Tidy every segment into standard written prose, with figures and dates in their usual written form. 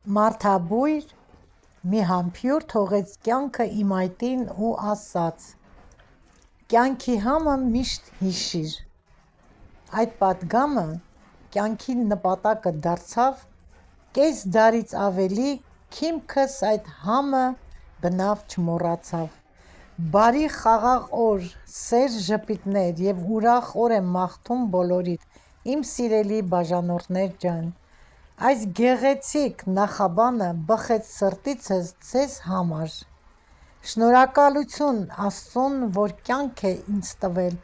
Մարդաբույր մի համբույր թողեց կյանքը իմ այտին ու ասաց. «Կյանքի համը միշտ հիշիր»։ Այդ պատգամը կյանքի նպատակը դարձավ, կես դարից ավելի քիմքս այդ համը բնավ չմոռացավ։ Բարի խաղաղ օր, սեր ժպիտներ և ուրախ օր եմ մաղթում բոլորիդ, իմ սիրելի բաժանորդներ ջան։ Այս գեղեցիկ նախաբանը բխեց սրտիցս ձեզ համար։ Շնորհակալություն Աստծուն, որ կյանք է ինձ տվել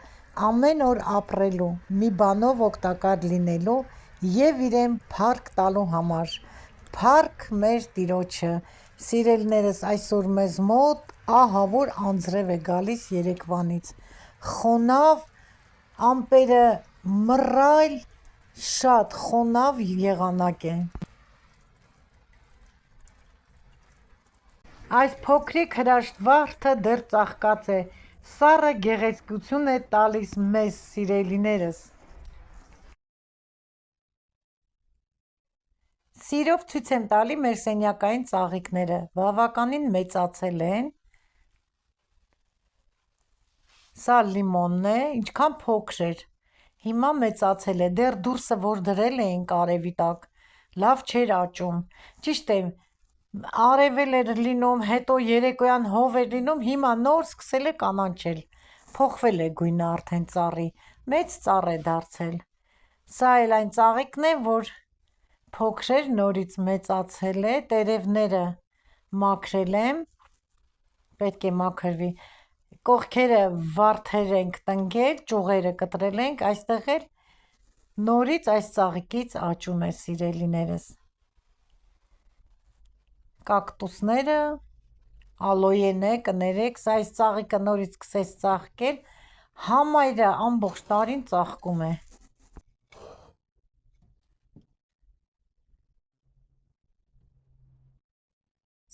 ամեն օր ապրելու, մի բանով օգտակար լինելու և իրեն փառք տալու համար։ Փառք մեր Տիրոջը։ Սիրելիներս, այսօր մեզ մոտ ահա որ անձրև է գալիս երեկվանից։ Խոնավ ամպերը մռայլ շատ խոնավ եղանակ է։ Այս փոքրիկ հրաշք վարդը դեռ ծաղկած է, սառը գեղեցկություն է տալիս մեզ, սիրելիներս։ Սիրով ցույց եմ տալի մեր սենյակային ծաղիկները, բավականին մեծացել են։ Սա լիմոնն է, ինչքան փոքր էր, հիմա մեծացել է, դեռ դուրսը որ դրել էինք արևի տակ, լավ չէր աճում։ Ճիշտ է, արևել էր լինում, հետո երեկոյան հով էր լինում, հիմա նոր սկսել է կանաչել, փոխվել է գույնը արդեն ծառի, մեծ ծառ է դարձել։ Սա էլ այն ծաղիկն է, որ փոքր էր, նորից մեծացել է, տերևները մաքրել եմ, պետք է մաքրվի, կողքերը վարդեր ենք տնկել, ճյուղերը կտրել ենք, այստեղ էլ նորից այս ծաղիկից աճում է, սիրելիներս։ Կակտուսները, ալոյեն է, կներեք, սա այս ծաղիկը նորից սկսեց ծաղկել, համայրը ամբողջ տարին ծաղկում է։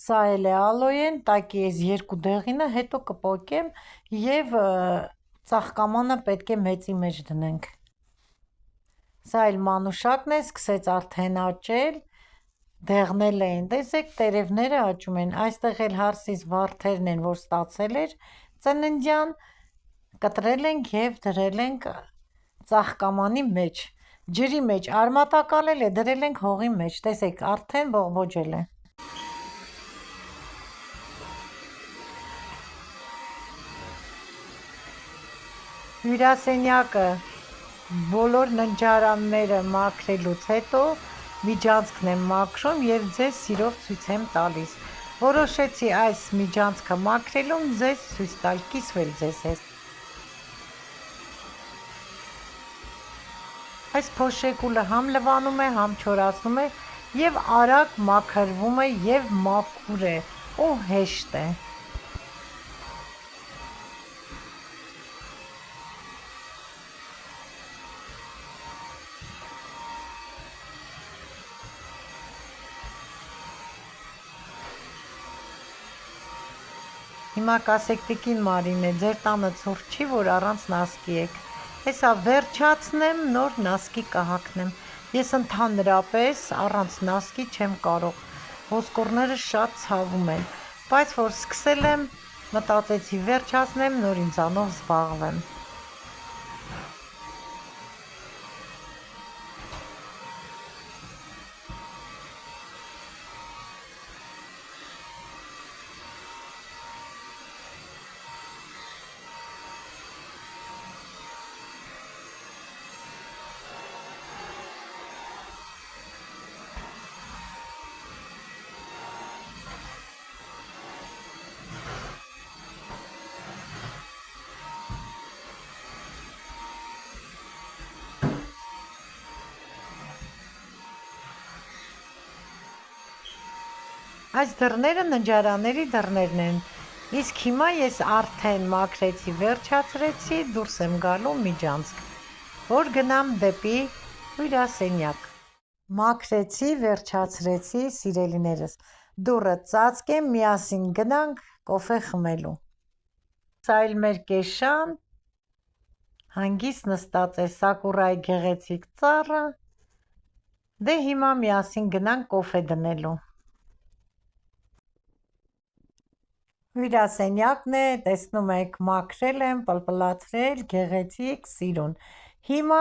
Սա էլ է ալոյեն, տակի այս երկու դեղինը, հետո կպոկեմ և ծաղկամանը պետք է մեծի մեջ դնենք։ Սա էլ մանուշակն է, սկսեց արդեն աճել, դեղնել էին, տեսեք տերևները աճում են, այստեղ էլ հարսից վարդերն են, որ ստացել էր ծննդյան, կտրել ենք և դրել ենք ծաղկամանի մեջ, ջրի մեջ արմատակալել է, դրել ենք հողի մեջ, տեսեք արդեն բողբոջել է։ Հյուրասենյակը բոլոր ննջարանները մաքրելուց հետո միջանցքն եմ մաքրում և ձեզ սիրով ցույց եմ տալիս։ Որոշեցի այս միջանցքը մաքրելուն ձեզ ցույց տալ, կիսվել ձեզ հետ։ Այս փոշեկուլը համ լվանում է, համ չորացնում է և արագ մաքրվում է և մաքուր է ու հեշտ է։ Հիմա կասեք տիկին Մարինե, ձեր տանը ցուրտ չի, որ առանց նասկի եք։ Հեսա վերջացնեմ, նոր նասկի կհագնեմ։ Ես ընդհանրապես առանց նասկի չեմ կարող, ոսկորները շատ ցավում են, բայց որ սկսել եմ, մտածեցի վերջացնեմ, նոր ինձանով զբաղվեմ։ Այս դռները ննջարանների դռներն են, իսկ հիմա ես արդեն մաքրեցի, վերջացրեցի, դուրս եմ գալու միջանցք, որ գնամ դեպի հյուրասենյակ։ Մաքրեցի, վերջացրեցի, սիրելիներս, դուռը ծածկեմ, միասին գնանք կոֆե խմելու։ Սա էլ մեր կեշան, հանգիստ նստած է, սակուրայի գեղեցիկ ծառը, դե հիմա միասին գնանք կոֆե դնելու։ Հյուրասենյակն է, տեսնում եք, մաքրել եմ, պլպլացրել, գեղեցիկ, սիրուն։ Հիմա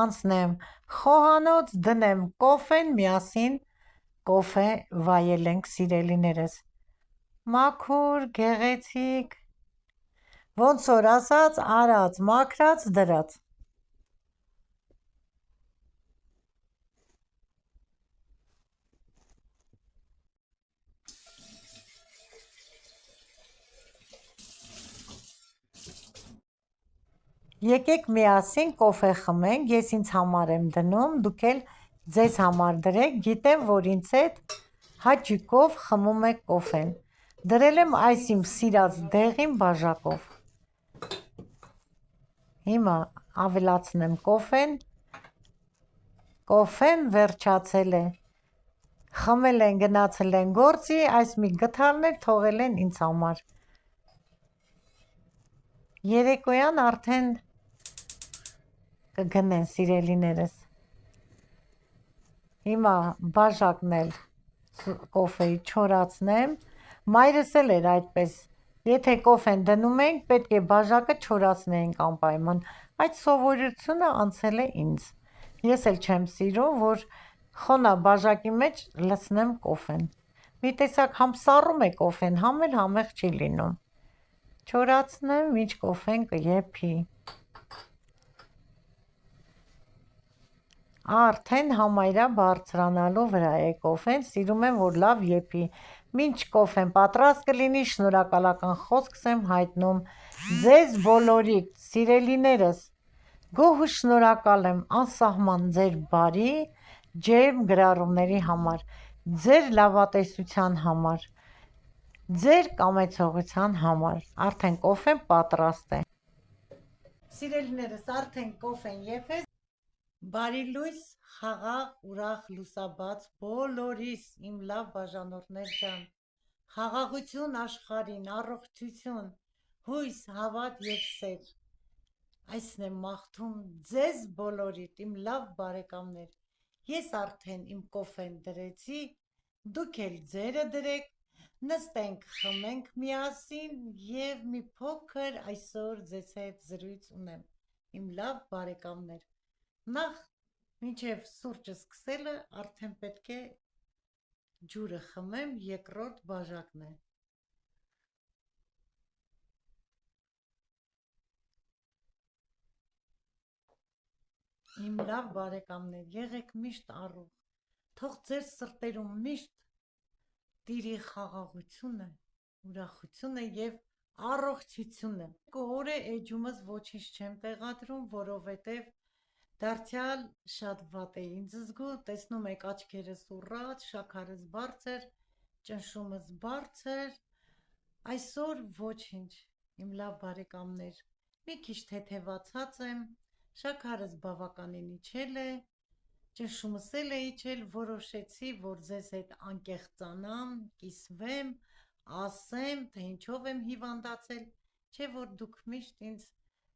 անցնեմ խոհանոց, դնեմ կոֆեն, միասին կոֆե վայելենք, սիրելիներս։ Մաքուր, գեղեցիկ, ոնց որ ասած, արած, մաքրած, դրած։ Եկեք միասին կոֆե խմենք, ես ինձ համար եմ դնում, դուք էլ ձեզ համար դրեք, գիտեմ, որ ինձ հետ հաճիկով խմում եք կոֆեն։ Դրել եմ այս իմ սիրած դեղին բաժակով։ Հիմա ավելացնեմ կոֆեն։ Կոֆեն վերջացել է։ Խմել են, գնացել են գործի, այս մի գթալներ թողել են ինձ համար։ Երեկոյան արդեն կգնեն, սիրելիներս։ Հիմա բաժակն էլ կոֆեի չորացնեմ։ Մայրս էլ էր այդպես, եթե կոֆեն դնում ենք, պետք է բաժակը չորացնեինք անպայման։ Այդ սովորությունը անցել է ինձ։ Ես էլ չեմ սիրում, որ խոնա բաժակի մեջ լցնեմ կոֆեն։ Մի տեսակ համ սառում է կոֆեն, համ էլ համեղ չի լինում։ Չորացնեմ, մինչ կոֆեն կեփի։ Արդեն համարյա բարձրանալու վրա է կոֆեն, սիրում եմ, որ լավ եփի։ Մինչ կոֆեն պատրաստ կլինի, շնորհակալական խոսքս եմ հայտնում ձեզ բոլորիդ, սիրելիներս։ Գոհ ու շնորհակալ եմ անսահման ձեր բարի, ջերմ գրառումների համար, ձեր լավատեսության համար, ձեր կամեցողության համար։ Արդեն կոֆեն պատրաստ է։ Սիրելիներս, արդեն կոֆեն եփեց։ Բարի լույս, խաղաղ, ուրախ, լուսաբաց բոլորիս, իմ լավ բաժանորդներ ջան։ Խաղաղություն աշխարհին, առողջություն, հույս, հավատ և սեր։ Այսն եմ մաղթում ձեզ բոլորիդ, իմ լավ բարեկամներ։ Ես արդեն իմ կոֆեն դրեցի, դուք էլ ձերը դրեք, նստենք, խմենք միասին և մի փոքր այսօր ձեզ հետ զրույց ունեմ, իմ լավ բարեկամներ։ Նախ մինչև սուրճը սկսելը արդեն պետք է ջուրը խմեմ, երկրորդ բաժակն է։ Իմ լավ բարեկամներ, եղեք միշտ առողջ, թող ձեր սրտերում միշտ տիրի խաղաղությունը, ուրախությունը և առողջությունը։ Օրը էջումս ոչինչ չեմ տեղադրում, որովհետև դարձյալ շատ վատ է ինձ զգում, տեսնում եք աչքերս ուռած, շաքարս բարձր, ճնշումս բարձր, այսօր ոչինչ, իմ լավ բարեկամներ, մի քիչ թեթևացած եմ, շաքարս բավականին իջել է, ճնշումս էլ է իջել, որոշեցի, որ ձեզ հետ անկեղծանամ, կիսվեմ, ասեմ, թե ինչով եմ հիվանդացել, չէ որ դուք միշտ ինձ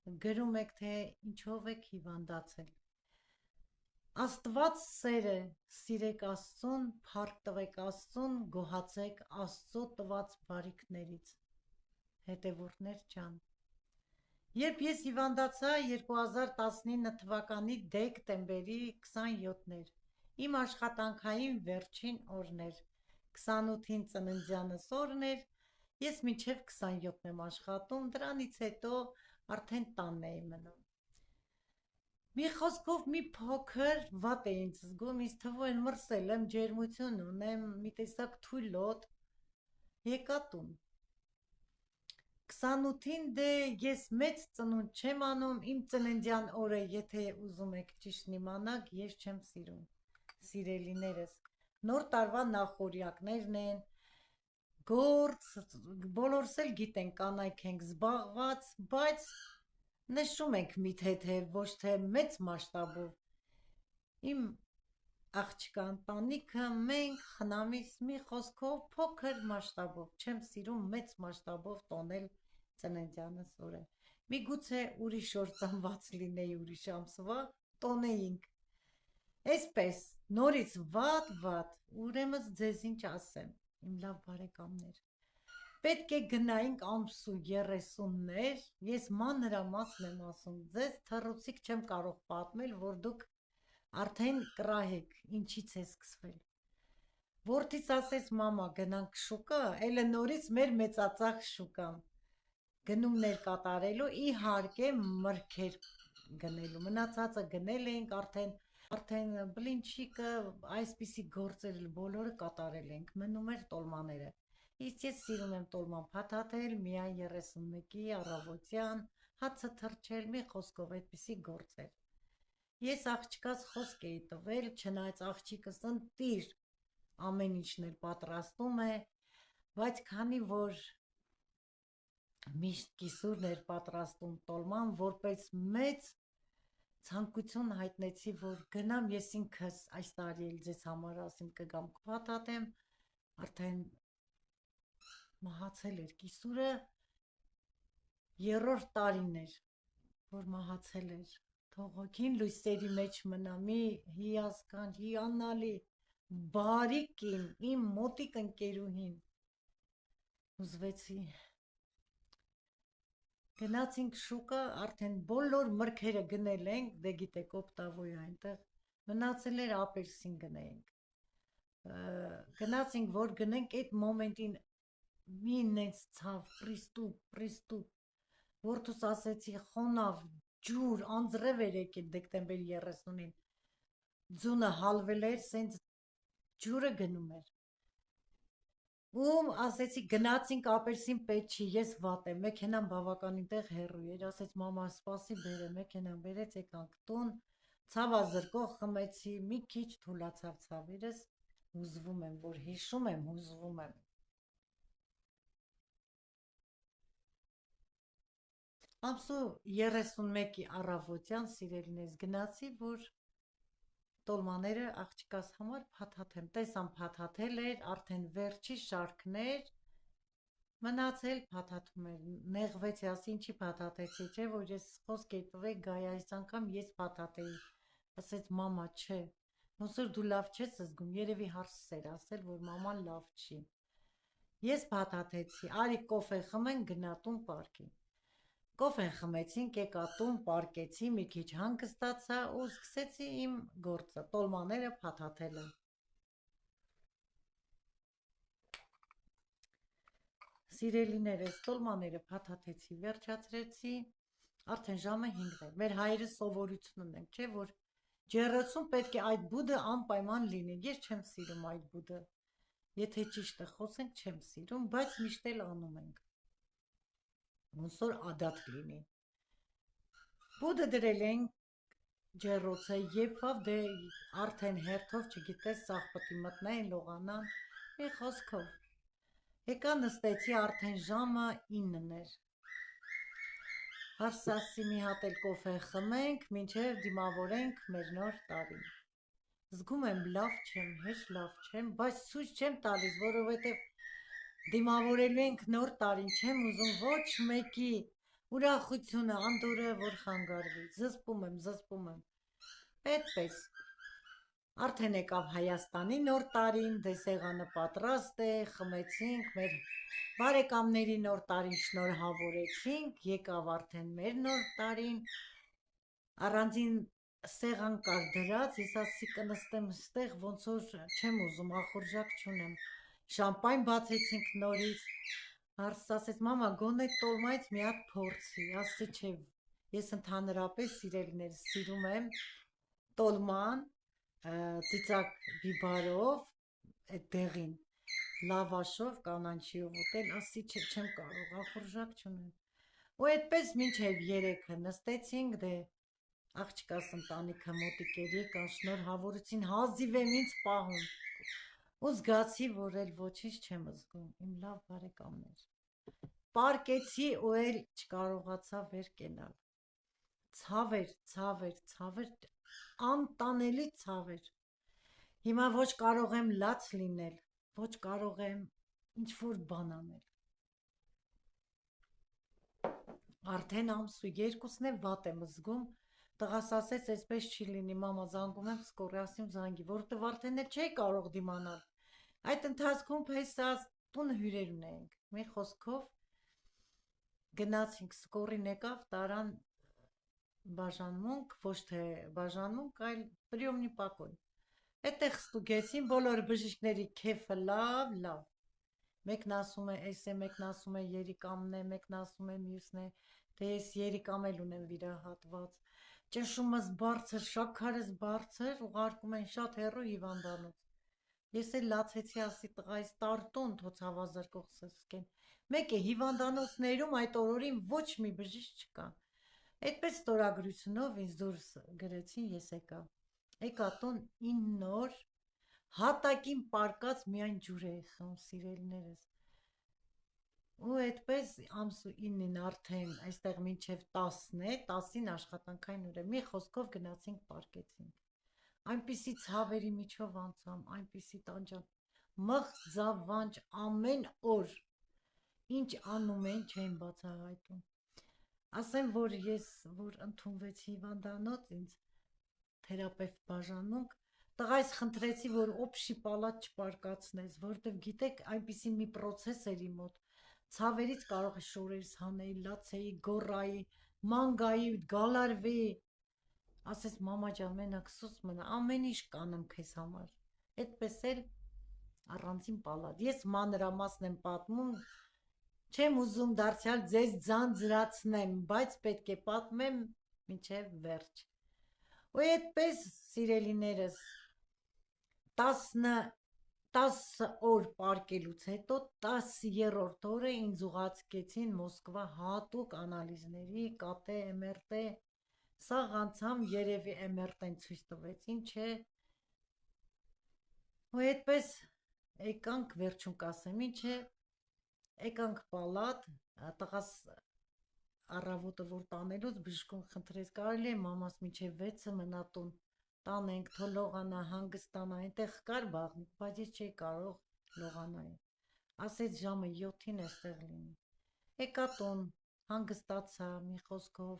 գրում եք, թե ինչով եք հիվանդացել։ Աստված սեր է, սիրեք Աստծուն, փառք տվեք Աստծուն, գոհացեք Աստծո տված բարիքներից։ Հետևորդներ ջան, երբ ես հիվանդացա 2019 թվականի դեկտեմբերի 27-ներ, իմ աշխատանքային վերջին օրներ, 28-ին ծննդյանս օրն էր, ես մինչև 27-ն եմ աշխատում, դրանից հետո արդեն տանն էի մնում։ Մի խոսքով մի փոքր վատ է ինձ զգում, ինձ թվում է մրսել եմ, ջերմություն ունեմ, մի տեսակ թույլոտ, եկա տուն։ 28-ին դե ես մեծ ծնունդ չեմ անում, իմ ծննդյան օրը, եթե ուզում եք ճիշտն իմանաք, ես չեմ սիրում, սիրելիներս, նոր տարվա նախօրյակներն են, գործ, բոլորս էլ գիտենք, կանայք ենք զբաղված, բայց նշում ենք մի թեթև, ոչ թե մեծ մասշտաբով։ Իմ աղջկա ընտանիքը, մենք խնամիս մի խոսքով փոքր մասշտաբով, չեմ սիրում մեծ մասշտաբով տոնել ծննդյանս օրը։ Միգուցե ուրիշ օր ծնված լինեի ուրիշ ամսվա, տոնեինք։ Այսպես, նորից վատ, ուրեմն ձեզ ինչ ասեմ, իմ լավ բարեկամներ։ պետք է գնայինք ամսու 30-ներ, ես մանրամասն եմ ասում, ձեզ թռուցիկ չեմ կարող պատմել, որ դուք արդեն կռահեք, ինչից է սկսվել։ Որդից ասեց մամա գնանք շուկա, էլը նորից մեր մեծածախ շուկան, գնումներ կատարելու, իհարկե մրգեր գնելու, մնացածը գնել էինք արդեն բլինչիկը, այսպիսի գործեր բոլորը կատարել ենք, մնում էր տոլմաները։ Իսկ ես սիրում եմ տոլման փաթաթել, միայն 31-ի առավոտյան, հացը թրջել, մի խոսքով այդպիսի գործեր։ Ես աղջկաս խոսք էի տվել, չնայած աղջիկս ընտիր ամեն ինչն էլ պատրաստում է, բայց քանի որ միշտ կիսուրն էր պատրաստում տոլման, որպես մեծ ցանկություն հայտնեցի, որ գնամ ես ինքս այս տարի էլ ձեզ համար ասեմ կգամ կփաթաթեմ, արդեն մահացել էր կիսուրը, 3-րդ տարին էր, որ մահացել էր, թող հոգին լույսերի մեջ մնա, մի հիասքանչ, հիանալի, բարի կին, իմ մոտիկ ընկերուհին, ուզվեցի, գնացինք շուկա, արդեն բոլոր մրգերը գնել ենք, դե գիտեք օպտավոյ այնտեղ, մնացել էր ապերսին գնենք, գնացինք, որ գնենք այդ մոմենտին մի նենց ցավ, պրիստուպ, որդուս ասեցի խոնավ, ջուր, անձրև էր եկել դեկտեմբերի 30-ին, ձունը հալվել էր, սենց ջուրը գնում էր, ում ասեցի գնացինք ապերսին պետք չի, ես վատ եմ, մեքենան բավականին տեղ հեռու էր, ասեց մամա սպասի բեր է, մեքենան բերեց եկանք տուն, ցավազրկող խմեցի, մի քիչ թուլացավ ցավերս, հուզվում եմ, որ հիշում եմ, հուզվում եմ։ Ամսու 31-ի առավոտյան սիրելիներս գնացի, որ տոլմաները աղջկաս համար փաթաթեմ, տեսամ փաթաթել էր, արդեն վերջի շարքներ, մնացել փաթաթում էր, նեղվեցի, ասի ինչի փաթաթեցի, չէ, որ ես խոսք էի տվել գայ այս անգամ ես փաթաթեի, ասեց մամա չէ, ոնց որ դու լավ չես զգում, երևի հարցս էր ասել, որ մաման լավ չի, ես փաթաթեցի, արի կոֆե խմենք գնա տուն պարկի, կոֆեն խմեցինք, եկա տուն, պարկեցի, մի քիչ հանգստացա ու սկսեցի իմ գործը, տոլմաները փաթաթելը։ Սիրելիներս, տոլմաները փաթաթեցի, վերջացրեցի, արդեն ժամը 5 էր, մեր հայրը սովորություն ունենք, չէ, որ ջեռոցում պետք է այդ բուդը անպայման լինի, ես չեմ սիրում այդ բուդը, եթե ճիշտը խոսենք չեմ սիրում, բայց միշտ էլ անում ենք, ոնց որ ադատ լինի, բուդը դրել ենք ջեռոցը, եփավ, դե արդեն հերթով չգիտես, սաղ պտի մտնեն, լողանան, մի խոսքով, եկա նստեցի, արդեն ժամը 9-ն էր, հարս ասի մի հատ էլ կոֆե խմենք, մինչև դիմավորենք մեր նոր տարին, զգում եմ լավ չեմ, հեչ լավ չեմ, բայց ցույց չեմ տալիս, որովհետև դիմավորելու ենք նոր տարին, չեմ ուզում ոչ մեկի ուրախությունը, անդորը որ խանգարվի, զսպում եմ, պետպես, արդեն եկավ Հայաստանի նոր տարին, դե սեղանը պատրաստ է, խմեցինք, մեր բարեկամների նոր տարին շնորհավորեցինք, եկավ արդեն մեր նոր տարին, առանձին սեղան կար դրած, ես ասի կնստեմ ստեղ, ոնց որ չեմ ուզում, ախորժակ չունեմ, շամպայն բացեցինք նորից, հարցս ասեց մամա գոնե տոլմայից մի հատ փորձի, ասի չէ, ես ընդհանրապես սիրելիներս սիրում եմ տոլման, ծիծակ բիբարով, այդ դեղին, լավաշով, կանանչիով ուտել, ասի չէ, չեմ կարող, ախորժակ չունեմ, ու այդպես մինչև 3-ը նստեցինք, դե աղջկաս ընտանիքը մոտիկ էր եկան, շնորհավորեցին, հազիվ եմ ինձ պահում, ու զգացի, որ էլ ոչինչ չեմ զգում, իմ լավ բարեկամներ, պարկեցի ու էլ չկարողացա վեր կենալ, ցավ էր, անտանելի ցավ էր, հիմա ոչ կարող եմ լաց լինել, ոչ կարող եմ ինչ-որ բան անել, արդեն ամսու 2-ն է վատ եմ զգում, տղաս ասեց այսպես չի լինի, մամա զանգում եմ սկորի, ասում զանգի, որովհետև արդեն չէի կարող դիմանալ, այդ ընթացքում պես տունը հյուրեր ունեինք։ Մի խոսքով գնացինք, սկորին եկավ, տարան բաժանմունք, ոչ թե բաժանմունք, այլ պրիոմնի պակոյ։ Այդտեղ ստուգեցին բոլոր բժիշկների քեֆը լավ։ Մեկն ասում է, էս է, մեկն ասում է երիկամն է, մեկն ասում է մյուսն է, թե ես երիկամ էլ ունեմ վիրահատված։ Ճնշումս բարձր, շաքարս բարձր, ուղարկում են շատ հեռու հիվանդանոց։ Ես էլ լացեցի, ասի տղայիս տարտուն, թո ցավազրկող սսկեն։ Մեկ է հիվանդանոցներում այդ օրորին ոչ մի բժիշկ չկա։ Այդպես ստորագրությունով ինձ դուրս գրեցին, ես եկա տուն 9 օր, հատակին պարկած միայն ջուր էի խմում, սիրելիներս։ Ու այդպես ամսու 9-ին արդեն այստեղ մինչև 10-ն է, 10-ին աշխատանքային օր է, մի խոսքով գնացինք պարկեցինք։ Այնպիսի ցավերի միջով անցամ, այնպիսի տանջան, մղձավանջ ամեն օր, ինչ անում էին, չէին բացահայտում։ Ասեմ, որ ես, որ ընդունվեցի հիվանդանոց, ինձ թերապևտ բաժանմունք, տղայս խնդրեցի, որ օբշի պալատ չպարկացնես, որովհետև գիտեք, այնպիսի մի պրոցես էր իմ մոտ, ցավերից կարող է շորերս հանեի, լացեի, գոռայի, ման գայի, գալարվեի, ասես մամա ջան, մենակ սուս մնա, ամեն ինչ կանեմ քեզ համար, այդպես էլ առանձին պալատ, ես մանրամասն եմ պատմում, չեմ ուզում դարձյալ ձեզ ձանձրացնեմ, բայց պետք է պատմեմ մինչև վերջ։ Ու այդպես, սիրելիներս, 10 օր պարկելուց հետո 10-րդ օրը ինձ ուղարկեցին Մոսկվա հատուկ անալիզների, կատե, MRT, սաղ անցամ, երևի MRT-ն ցույց տվեց, ինչ է։ Ու այդպես եկանք, վերջում կասեմ, ինչ է, եկանք պալատ, տղաս առավոտը որ տանելուց բժշկուն խնդրեց, կարելի է մամաս մինչև 6-ը մնա տուն, տանենք, թո լողանա, հանգստանա, այնտեղ կար բաղնիք, բայց ես չէի կարող լողանալ, ասեց ժամը 7-ին էստեղ լինի։ Եկա տուն, հանգստացա, մի խոսքով,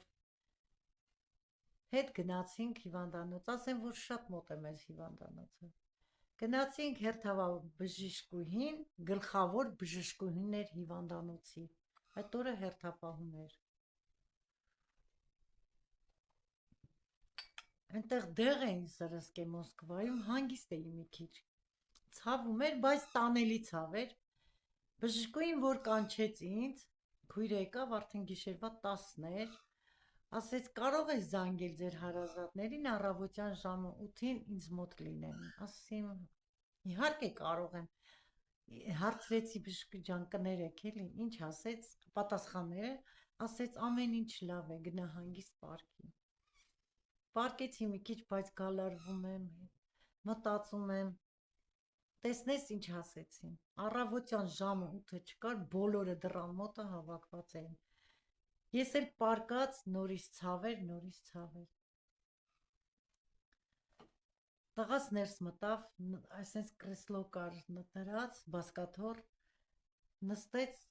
հետ գնացինք հիվանդանոց, ասեմ, որ շատ մոտ է մեզ հիվանդանոցը։ Գնացինք հերթավար բժշկուհին, գլխավոր բժշկուհին էր հիվանդանոցի, այդ օրը հերթապահում էր։ Այնտեղ դեղ էին սրսկե Մոսկվայում, հանգիստ էի մի քիչ, ցավում էր, բայց տանելի ցավ էր, բժշկուհին որ կանչեց ինձ, քույրը եկավ, արդեն գիշերվա 10-ն էր, ասեց կարող ես զանգել ձեր հարազատներին առավոտյան ժամը 8-ին ինձ մոտ լինեն, ասեմ իհարկե կարող եմ, հարցրեցի բժշկի ջան կներեք էլի, ինչ ասեց, պատասխանները, ասեց ամեն ինչ լավ է, գնա հանգիստ պարկի։ Պարկեցի մի քիչ, բայց գալարվում եմ, մտածում եմ, տեսնես ինչ ասեցին, առավոտյան ժամը 8-ը չկար, բոլորը դռան մոտը հավաքված էին։ Ես էլ պարկած, նորից ցավեր։ Տղաս ներս մտավ, այսպես կրեսլո կար դրած, բազկաթոռ, նստեց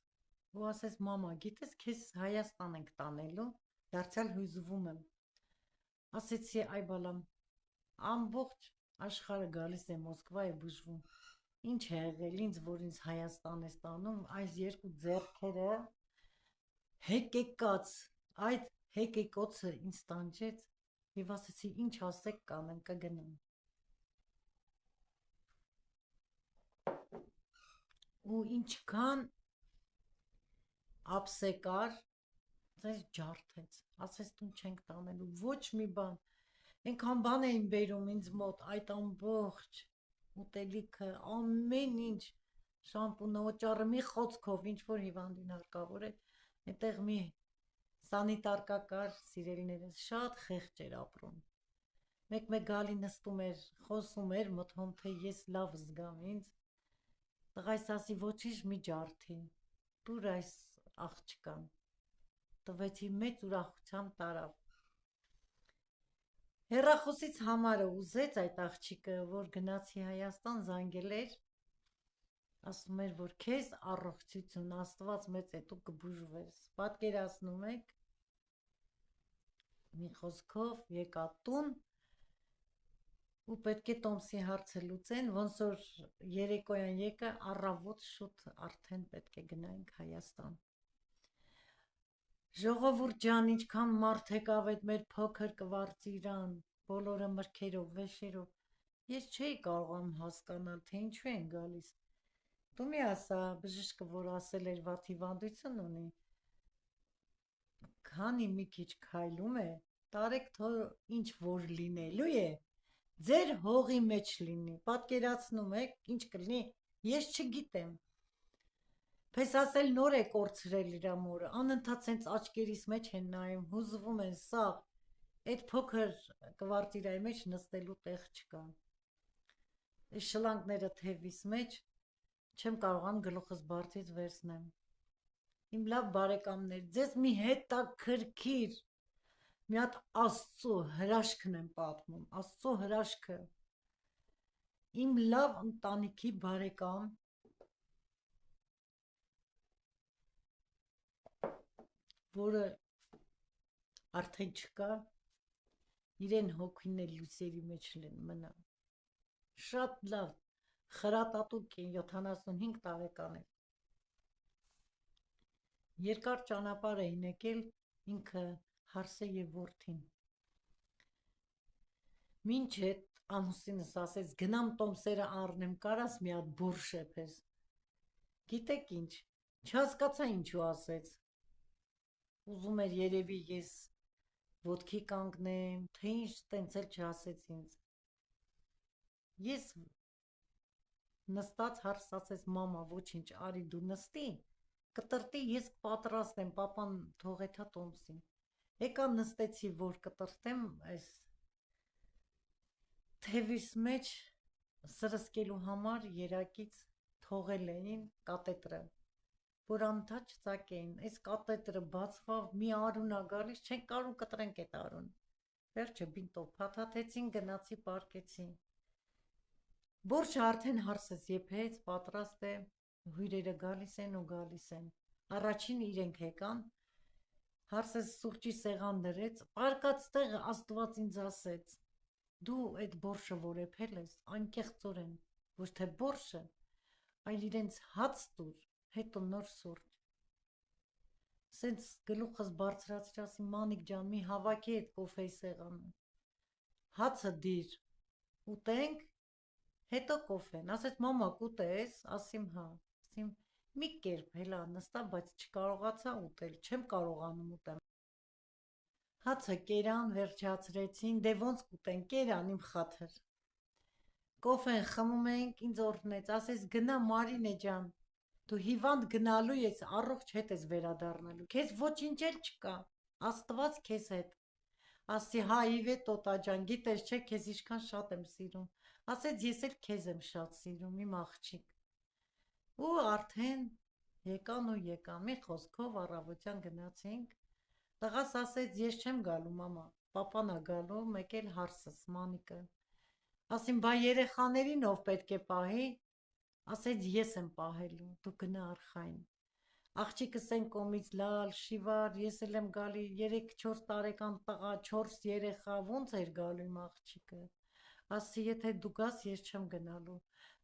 ու ասեց մամա, գիտես քեզ Հայաստան ենք տանելու, դարձյալ հուզվում եմ։ Ասեցի այ բալամ, ամբողջ աշխարհը գալիս է Մոսկվա է բուժվում։ Ինչ է եղել ինձ, որ ինձ Հայաստան ես տանում, այս երկու ձեռքերը հեկեկած, այդ հեկեկոցը ինձ տանջեց եւ ասեցի ինչ ասեք կանեմ, կգնամ։ Ու ինչքան ափսե կար, ձեզ ջարդեց, ասես տուն չենք տանելու, ոչ մի բան, այնքան բան էին բերում ինձ մոտ, այդ ամբողջ ուտելիքը, ամեն ինչ, շամպունը, օճառը, մի խոսքով, ինչ որ հիվանդին հարկավոր է, այնտեղ մի սանիտարկա կար, սիրելիներս, շատ խեղճ էր ապրում։ Մեկ-մեկ գալի նստում էր, խոսում էր, մտքում թե ես լավ զգամ ինձ, տղայս ասի ոչինչ մի ջարդի, տուր այս աղջկան, տվեցի մեծ ուրախությամբ տարավ։ Հեռախոսից համարը ուզեց այդ աղջիկը, որ գնացի Հայաստան, զանգել էր, ասում էր, որ քեզ առողջություն, Աստված մեծ է, դու կբուժվես, պատկերացնում եք, մի խոսքով եկա տուն, ու պետք է Տոմսի հարցը լուծեն, ոնց որ երեկոյան եկը առավոտ շուտ արդեն պետք է գնայինք Հայաստան։ Ժողովուրդ ջան, ինչքան մարդ եկավ այդ մեր փոքր կվարտիրան, բոլորը մրգերով, վեշերով։ Ես չէի կարողանում հասկանալ, թե ինչու են գալիս։ Դու մի ասա, բժիշկը, որ ասել էր վատ հիվանդություն ունի, քանի մի քիչ քայլում է, տարեք թող ինչ որ լինելու է, ձեր հողի մեջ լինի, պատկերացնում եք, ինչ կլինի, ես չգիտեմ։ Պես ասել նոր է կորցրել իր մորը, անընդհատ սենց աչքերիս մեջ են նայում, հուզվում են, սաղ, այդ փոքր կվարտիրայի մեջ նստելու տեղ չկա։ Շլանկները թևիս մեջ, չեմ կարողանում գլուխս բարձից վերցնեմ։ Իմ լավ բարեկամներ, ձեզ մի հետաքրքիր մի հատ Աստծո հրաշքն եմ պատմում, Աստծո հրաշքը։ Իմ լավ ընտանիքի բարեկամ, որը արդեն չկա, իրեն հոգին էլ լույսերի մեջ մնա։ Շատ լավ, խրատատուկ են, 75 տարեկան է։ Երկար ճանապարհ էին եկել ինքը, Հարսը եւ որդին։ Մինչ այդ ամուսինս ասեց, գնամ տոմսերը առնեմ, կարաս մի հատ բուր շեփես։ Գիտեք ինչ, չհասկացա ինչու ասեց։ Ուզում էր երևի ես ոտքի կանգնեմ, թե ինչ, տենց էլ չասեց ինձ։ Ես նստած Հարս ասեց, մամա, ոչինչ, արի դու նստի, կտրտի, ես պատրաստ եմ, պապան թողեթա տոմսին։ Եկա նստեցի, որ կտրտեմ այս թևիս մեջ սրսկելու համար երակից թողել էին կատետրը, որ անընդհատ չծակեին, այս կատետրը բացվավ, մի արուն ա գալիս, չենք կարող կտրենք այդ արուն։ Վերջը բինտով փաթաթեցին, գնացի պառկեցի։ Բորշը արդեն Հարսս եփեց, պատրաստ է, հյուրերը գալիս են ու գալիս են։ Առաջին իրենք եկան, Հարսս սուրճի սեղան դրեց, պարկած տեղը Աստված ինձ ասեց, դու այդ բորշը որ եփել ես, անկեղծորեն, ոչ թե բորշը, այլ իրենց հաց տուր, հետո նոր սուրճ։ Սենց գլուխս բարձրացրի, ասի Մանիկ ջան, մի հավաքի այդ կոֆեի սեղանը։ Հացը դիր, ուտենք, հետո կոֆեն։ Ասեց մամա կուտես, ասիմ հա, ասիմ մի կերպ հելա նստա, բայց չկարողացա ուտել, չեմ կարողանում ուտեմ։ Հացը կերան, վերջացրեցին, դե ոնց կուտեն, կերան իմ խաթր։ Կոֆեն խմում ենք, ինձ օրհնեց, ասեց գնա Մարինե ջան, դու հիվանդ գնալու ես, առողջ հետ ես վերադառնալու, քեզ ոչինչ էլ չկա, Աստված քեզ հետ։ Ասի հա իվե տոտա ջան, գիտես չէ, քեզ ինչքան շատ եմ սիրում։ Ասեց ես էլ քեզ եմ շատ սիրում, իմ աղջիկ։ Ու արդեն եկան ու եկան, մի խոսքով առավոտյան գնացինք։ Տղաս ասեց ես չեմ գալու մամա, պապան ա գալու, մեկ էլ Հարսս, Մանիկը։ Ասին բա երեխաներին ով պետք է պահի։ Ասեց ես եմ պահելու, դու գնա Արխային։ Աղջիկս են կողմից լալ, շիվար, ես էլ եմ գալի 3-4 տարեկան տղա, 4 երեխա, ոնց էր գալու իմ աղջիկը։ Ասի եթե դու գաս, ես չեմ գնալու։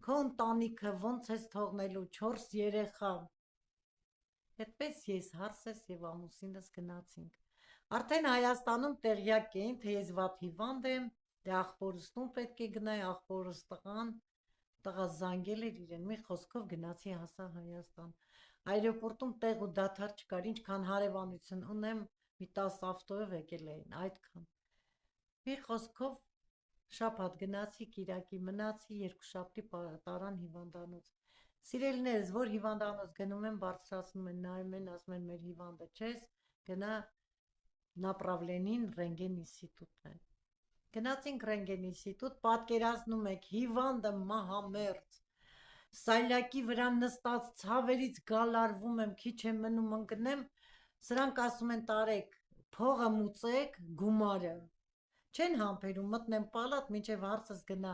Քո ընտանիքը ոնց ես թողնելու 4 երեխա։ Այդպես ես, Հարսս եւ ամուսինս գնացինք։ Արդեն Հայաստանում տեղյակ էին, թե ես վատ հիվանդ եմ, դե աղբորս տուն պետք է գնայի, աղբորս տղա զանգել էր իրեն, մի խոսքով գնացի հասա Հայաստան։ Այրոպորտում տեղ ու դադար չկար, ինչքան հարևանություն ունեմ, մի 10 ավտոյով եկել էին, այդքան։ Մի խոսքով շաբաթ գնացի, Կիրակի մնացի, երկուշաբթի տարան հիվանդանոց։ Սիրելիներս, որ հիվանդանոց գնում են, բարձրացնում են, նայում են, ասում են մեր հիվանդը չես, գնա направленին ռենտգեն ինստիտուտ է։ Գնացինք ռենտգեն ինստիտուտ, պատկերացնում եք, հիվանդը մահամերձ, սայլակի վրա նստած ցավերից գալարվում եմ, քիչ եմ մնում ընկնեմ, սրանք ասում են տարեք, փողը մուծեք, գումարը։ Չեն համբերում, մտնեմ պալատ, մինչև Հարսս գնա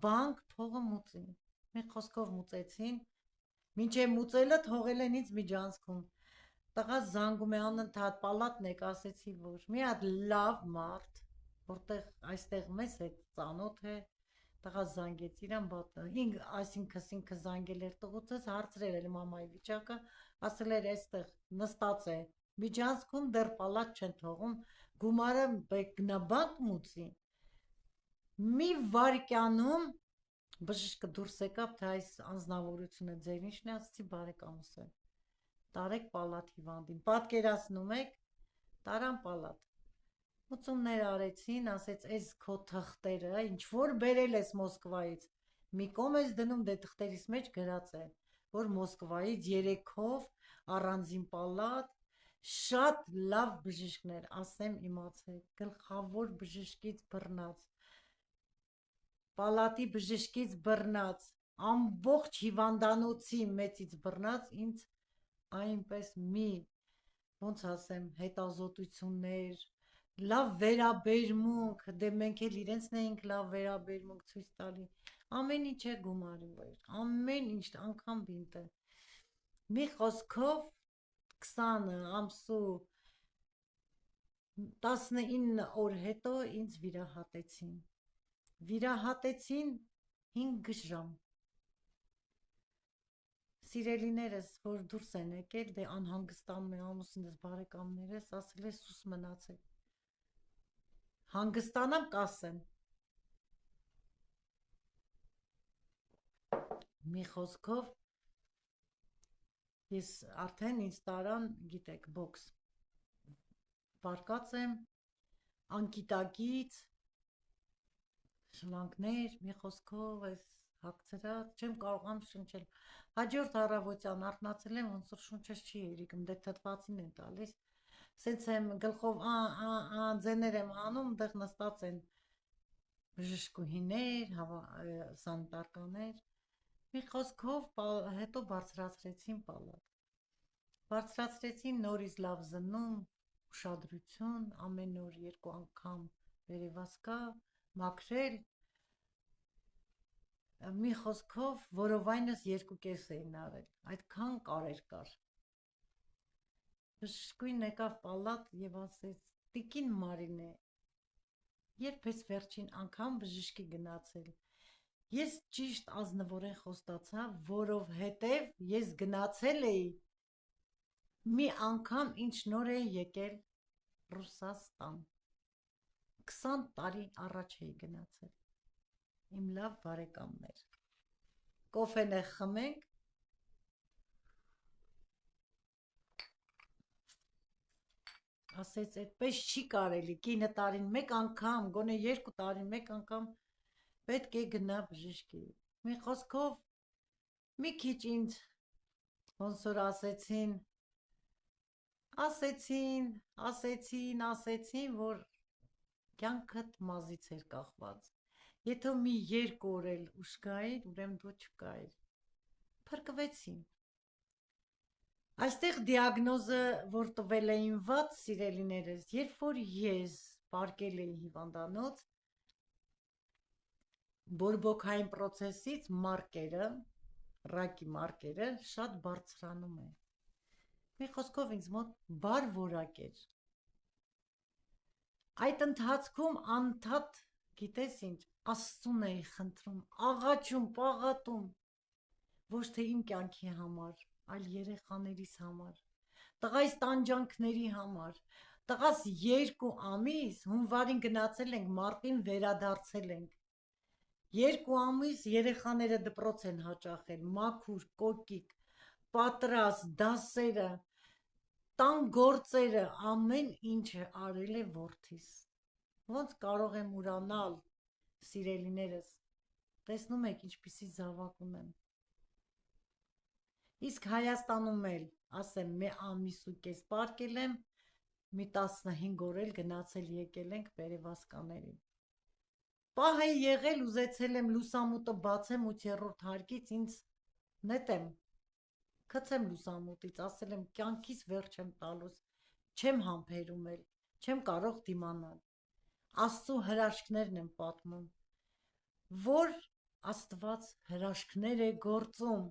բանկ, փողը մուծի։ Մի խոսքով մուծեցին, մինչև մուծելը թողել են ինձ միջանցքում։ Տղա զանգում է անընդհատ, պալատն եք, ասեցի որ։ Մի հատ լավ մարդ, որտեղ այստեղ մեզ հետ ծանոթ է, տղա զանգեց իրան այսինքն զանգել էր տղուցս, հարցրել էր մամայի վիճակը, ասել էր այստեղ նստած է միջանցքում, դեռ պալատ չեն թողում, գումարը գնա բանկ մուծի, մի վայրկյանում բժիշկը դուրս եկավ, թե այս անձնավորությունը ձեր ինչն է, ասացի բարեկամս է, տարեք պալատ հիվանդին, պատկերացնում եք, տարան պալատ, մուծումներ արեցին, ասեց այս քո թղթերը, ինչ որ բերել ես Մոսկվայից, մի կողմ ես դնում, դե թղթերիս մեջ գրած է, որ Մոսկվայից 3-ով առանձին պալատ, շատ լավ բժիշկներ, ասեմ իմացեք, գլխավոր բժշկից բռնած, պալատի բժշկից բռնած, ամբողջ հիվանդանոցի մեծից բռնած, ինձ այնպես մի, ոնց ասեմ, հետազոտություններ, լավ վերաբերմունք, դե մենք էլ իրենցն էինք լավ վերաբերմունք ցույց տալի, ամեն ինչ է գումարում էր, ամեն ինչ, անգամ բինտը, մի խոսքով 20 ամսու 19 օր հետո ինձ վիրահատեցին 5 ժամ, սիրելիներս, որ դուրս են եկել, դե անհանգստանում է ամուսինս բարեկամներս, ասել է սուս մնացեք, հանգստանամ կասեմ, մի խոսքով, ես արդեն ինձ տարան, գիտեք, բոքս, վարկած եմ, անկիտակից, շլանքներ, մի խոսքով, այս հագցրած, չեմ կարողանում շնչել, հաջորդ առավոտյան արթնացել եմ, ոնց որ շունչս չի երիկում, դե թթվածին են տալիս, սենց եմ գլխով ձեներ եմ անում, դեղ նստած են բժշկուհիներ, սանիտարկաներ, մի խոսքով հետո բարձրացրեցին պալատ, բարձրացրեցին նորից լավ զննում, ուշադրություն, ամեն օր 2 անգամ վերևասկա, մաքրել, մի խոսքով որովայնս 2,5 էին արել, այդքան կարեր կար, բժշկուհին եկավ պալատ և ասեց, տիկին Մարինե, երբ ես վերջին անգամ բժշկի գնացել, ես ճիշտ ազնվորեն խոստացա, որովհետև ես գնացել էի, մի անգամ ինչ նոր էի եկել Ռուսաստան, 20 տարի առաջ էի գնացել, իմ լավ բարեկամներ, կոֆեն է խմենք, ասեց այդպես չի կարելի, կինը տարին մեկ անգամ, գոնե 2 տարին մեկ անգամ պետք է գնա բժշկի, մի խոսքով, մի քիչ ինձ, ոնց որ ասեցին, որ կյանքդ մազից էր կախված, եթե մի 2 օր էլ ուշ գայիր, ուրեմն դու չկայիր, փրկվեցին, այստեղ դիագնոզը, որ տվել էին վատ, սիրելիներս, երբ որ ես պարկել էի հիվանդանոց, բորբոքային պրոցեսից մարկերը, ռակի մարկերը շատ բարձրանում է, մի խոսքով ինձ մոտ բարվորակ էր, այդ ընթացքում անդադ, գիտես ինչ, Աստծուն էի խնդրում, աղաչում, պաղատում, ոչ թե իմ կյանքի համար, այլ երեխաներիս համար, տղայիս տանջանքների համար, տղաս 2 ամիս, հունվարին գնացել ենք, մարտին վերադարձել ենք, 2 ամիս երեխաները դպրոց են հաճախել, մաքուր, կոկիկ, պատրաստ, դասերը, տան գործերը, ամեն ինչը արել է որդիս, ոնց կարող եմ ուրանալ, սիրելիներս, տեսնում եք ինչպիսի զավակ ունեմ, իսկ Հայաստանում էլ, ասեմ, մի ամիս ու կես պարկել եմ, մի 15 օր էլ գնացել եկել ենք վերևասկաների, պահ է եղել, ուզեցել եմ լուսամուտը բացեմ 8-րդ հարկից, ինձ նետեմ, գցեմ լուսամուտից, ասել եմ կյանքիս վերջ եմ տալուս, չեմ համբերում էլ, չեմ կարող դիմանալ, Աստծու հրաշքներն եմ պատմում, որ Աստված հրաշքներ է գործում,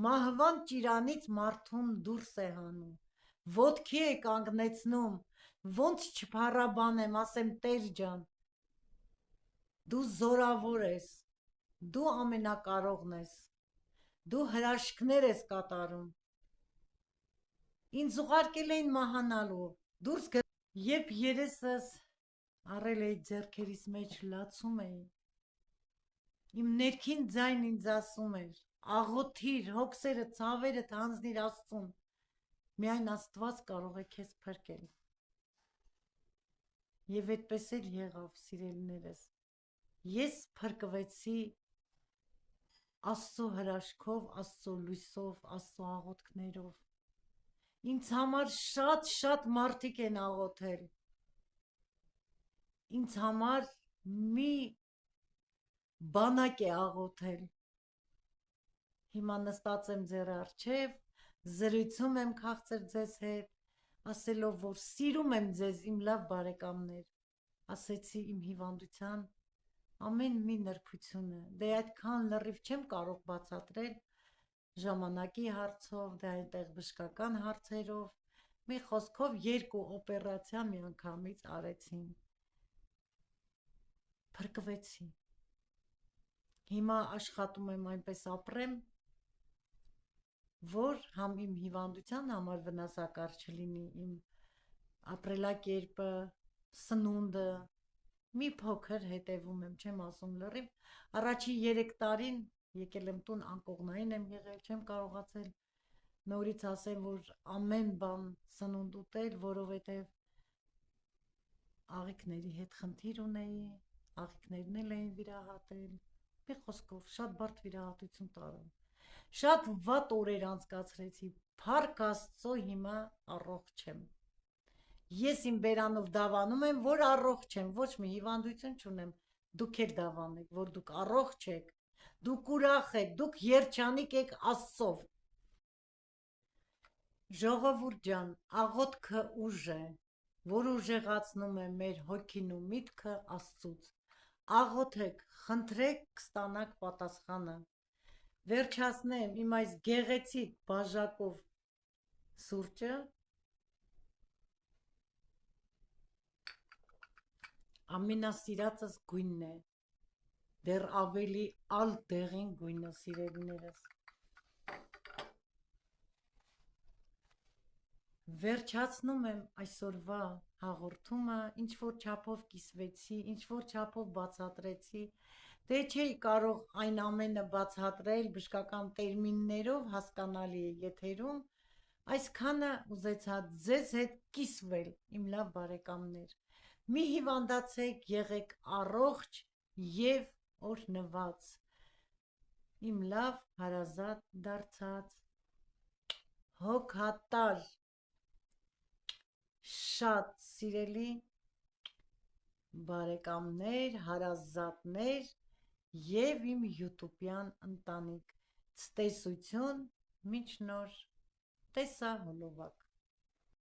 մահվան ճիրանից մարդուն դուրս է հանում, ոտքի է կանգնեցնում, ոնց չփառաբանեմ, ասեմ Տեր ջան, դու զորավոր ես, դու ամենակարողն ես, դու հրաշքներ ես կատարում, ինձ ուղարկել էին մահանալու, դուրս գ... Երբ երեսս առել էի ձեռքերիս մեջ լացում էի, իմ ներքին ձայն ինձ ասում էր, աղոթիր, հոգսերը, ցավերը հանձնիր Աստծուն, միայն Աստված կարող է քեզ փրկել։ Եվ այդպես էլ եղավ, սիրելիներս, ես փրկվեցի Աստծո հրաշքով, Աստծո լույսով, Աստծո աղոթքներով, ինձ համար շատ մարդիկ են աղոթել, ինձ համար մի բանակ է աղոթել, հիմա նստած եմ ձեր առջև, զրույցում եմ քաղցր ձեզ հետ, ասելով, որ սիրում եմ ձեզ, իմ լավ բարեկամներ, ասեցի իմ հիվանդության ամեն մի նրբությունը, դե այդքան լրիվ չեմ կարող բացատրել ժամանակի հարցով, դե այնտեղ բժշկական հարցերով, մի խոսքով 2 օպերացիա միանգամից արեցին, փրկվեցի, հիմա աշխատում եմ այնպես ապրեմ, որ համ իմ հիվանդության համար վնասակար չլինի իմ ապրելակերպը, սնունդը, մի փոքր հետևում եմ, չեմ ասում լրիվ, առաջի 3 տարին եկել եմ տուն, անկողնային եմ եղել, չեմ կարողացել նորից ասեմ, որ ամեն բան սնունդ ուտել, որովհետև աղիքների հետ խնդիր ունեի, աղիքներն էլ էին վիրահատել, մի խոսքով շատ բարդ վիրահատություն տարան, շատ վատ օրեր անցկացրեցի, փառք Աստծո հիմա առողջ եմ, ես իմ բերանով դավանում եմ, որ առողջ եմ, ոչ մի հիվանդություն չունեմ, դուք էլ դավանեք, որ դուք առողջ եք, դուք ուրախ եք, դուք երջանիկ եք Աստծով։ Ժողովուրդ ջան, աղոթքը ուժ է, որ ուժեղացնում է մեր հոգին ու միտքը Աստծուց։ Աղոթեք, խնդրեք, կստանաք պատասխանը։ Վերջացնեմ իմ այս գեղեցիկ բաժակով սուրճը, ամենասիրածս գույնն է, դեռ ավելի ալ դեղին գույնը, սիրելիներս։ Վերջացնում եմ այսօրվա հաղորդումը, ինչ-որ չափով կիսվեցի, ինչ-որ չափով բացատրեցի, դե չէի կարող այն ամենը բացատրել բժշկական տերմիններով, հասկանալի է եթերում, այսքանը ուզեցա ձեզ հետ կիսվել, իմ լավ բարեկամներ, մի հիվանդացեք, եղեք առողջ և օրհնված, իմ լավ հարազատ դարձած, հոգատար, շատ սիրելի բարեկամներ, հարազատներ և իմ յութուբյան ընտանիք, ցտեսություն, մինչ նոր տեսահոլովակ։